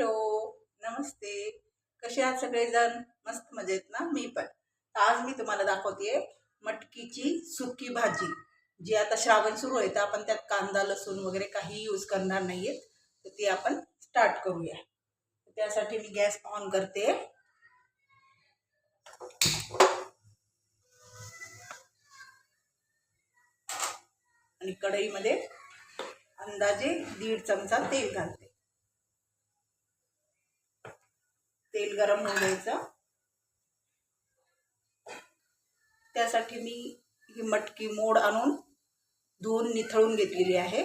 Hello, नमस्ते. कसे आहात सगळेजण? मस्त मजेत ना? मी पण. तर आज मी तुम्हाला दाखवतेय मटकीची सुकी भाजी. जी आता श्रावण सुरू आहे तर आपण त्यात कांदा लसूण वगैरे काही यूज करणार नाहीयेत. तर ती आपण स्टार्ट करूया. त्यासाठी मी गॅस ऑन करते आणि कढईमध्ये अंदाजे 1.5 चमचा तेल घालते. तेल गरम होऊ द्यायचं. त्यासाठी मी ही मटकी मोड आणून धुवून निथळून घेतलेली आहे.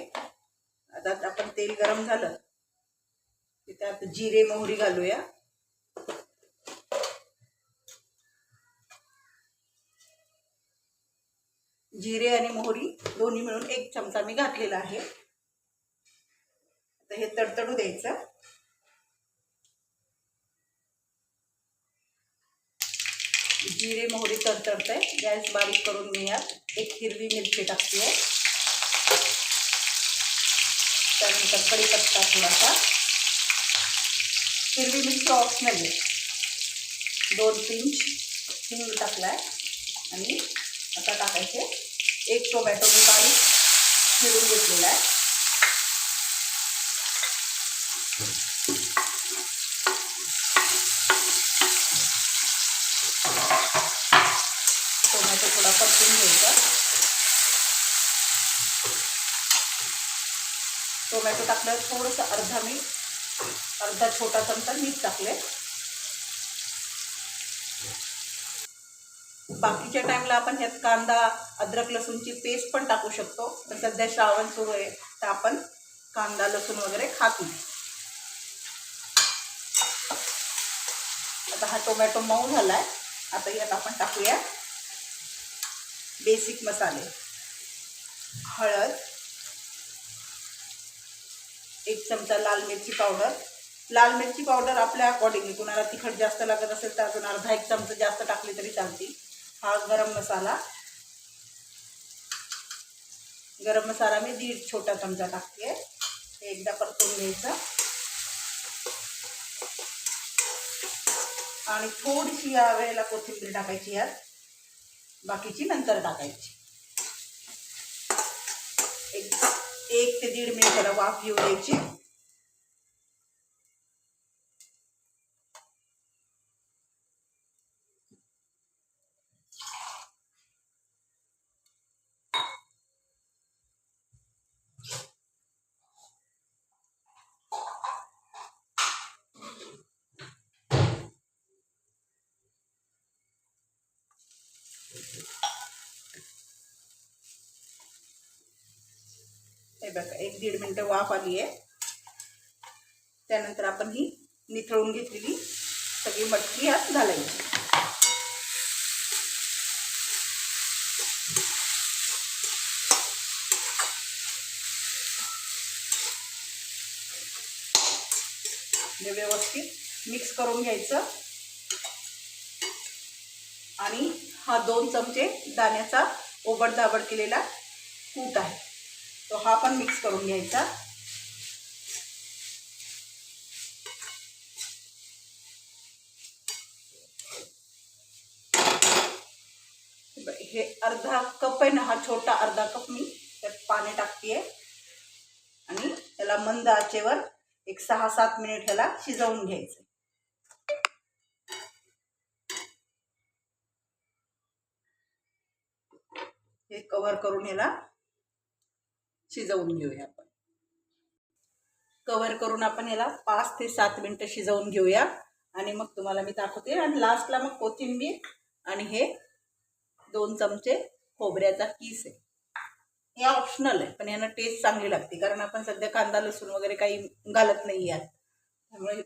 आता आपण तेल गरम झालं की त्यात जिरे मोहरी घालूया. जिरे आणि मोहरी दोन्ही मिळून 1 चमचा मी घातलेला आहे. आता हे तडतडू द्यायचं. जिरे मोहरी तडतडतंय. गॅस बारीक करून मी यात 1 हिरवी मिरची टाकते. त्यानंतर कढीपत्ता थोडासा. हिरवी मिरची ऑप्शनल आहे. 2 पिंच हिंग टाकलाय आणि आता टाकायचे 1 टोमॅटो मी बारीक चिरून घेतलेला आहे. टोमॅटो थोडा परतून घ्यायचा. टोमॅटो टाकल्यावर थोडंसं अर्धा छोटा चमचा मीठ टाकले. बाकीच्या टाइमला आपण ह्यात कांदा अद्रक लसूणची पेस्ट पण टाकू शकतो. पण सध्या श्रावण सुरू आहे तर आपण कांदा लसूण वगैरे खात नाही. आता हा टोमॅटो मऊ झालाय. आता यात आपण टाकूया बेसिक मसाले. हळद, 1 चमचा लाल मिरची पावडर. लाल मिरची पावडर आपल्या अकॉर्डिंगली, कुणाला तिखट जास्त लागत असेल तर अजून अर्धा 1 चमचा जास्त टाकली तरी चालते. हा गरम मसाला. गरम मसाला मी 1.5 छोटा चमचा टाकते. हे एकदा परतून घ्यायचं आणि थोडीशी या वेळेला कोथिंबीर टाकायची यात. बाकीची नंतर टाकायची. 1 ते 1.5 मिनिट त्याला वाफ येऊ द्यायची. हे बघा 1-1.5 मिनिट वाफ आली आहे. त्यानंतर आपण ही निथळून घेतलेली सगळी मटकी यात घालायची. हे व्यवस्थित मिक्स करून घ्यायचं. आणि हा 2 चमचे दाण्याचा ओबडधाबड केलेला कूट आहे तो हा पण मिक्स करून घ्यायचा. हे अर्धा कप आहे ना, हा छोटा अर्धा कप मी त्यात पाणी टाकतेय आणि त्याला मंद आचेवर 6-7 मिनिट ह्याला शिजवून घ्यायचं. हे कव्हर करून ह्याला शिजवून घेऊया आपण. कव्हर करून आपण ह्याला 5 ते 7 मिनिटं शिजवून घेऊया आणि मग तुम्हाला मी दाखवते. आणि लास्टला मग कोथिंबीर आणि हे 2 चमचे खोबऱ्याचा किस आहे. हे ऑप्शनल आहे पण यानं टेस्ट चांगली लागते कारण आपण सध्या कांदा लसूण वगैरे काही घालत नाही यात. त्यामुळे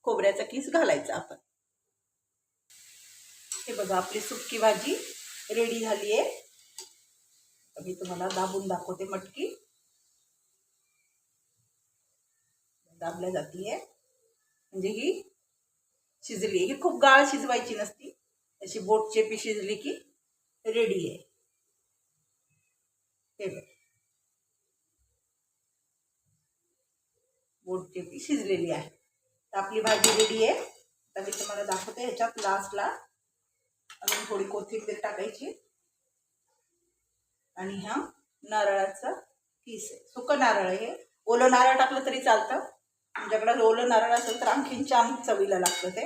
खोबऱ्याचा किस घालायचा आपण. हे बघा आपली सुकी भाजी रेडी झाली आहे. मी तुम्हाला दाबून दाखवते. मटकी दाबल्या जातीये म्हणजे ही शिजली. ही खूप गाळ शिजवायची नसती. अशी बोट चेपी शिजली की रेडी आहे. हे बघ बोट चेपी शिजलेली आहे. तर आपली भाजी रेडी आहे. आता मी तुम्हाला दाखवते. ह्याच्यात लास्टला अजून थोडी कोथिंबीर टाकायची आणि हा नारळाचा किस आहे. सुकं नारळ आहे. ओलं नारळ टाकलं तरी चालतं. तुमच्याकडे ओलं नारळ असेल तर आणखीन छान चवीला लागतं ते.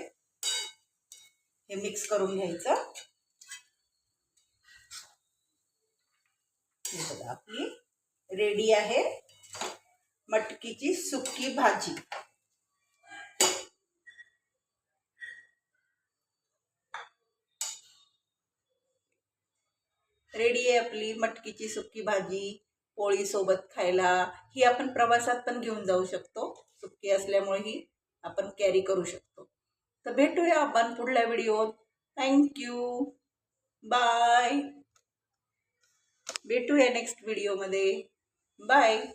हे मिक्स करून घ्यायचं. हे बघा आपली रेडी आहे मटकीची सुकी भाजी. रेडी आहे आपली मटकीची सुकी भाजी पोळी सोबत खायला. ही आपण प्रवासात पण घेऊन जाऊ शकतो. सुकी असल्यामुळे ही आपण कॅरी करू शकतो. तर भेटूया आपण पुढल्या व्हिडिओत. थँक्यू. बाय. भेटूया नेक्स्ट व्हिडिओमध्ये. बाय.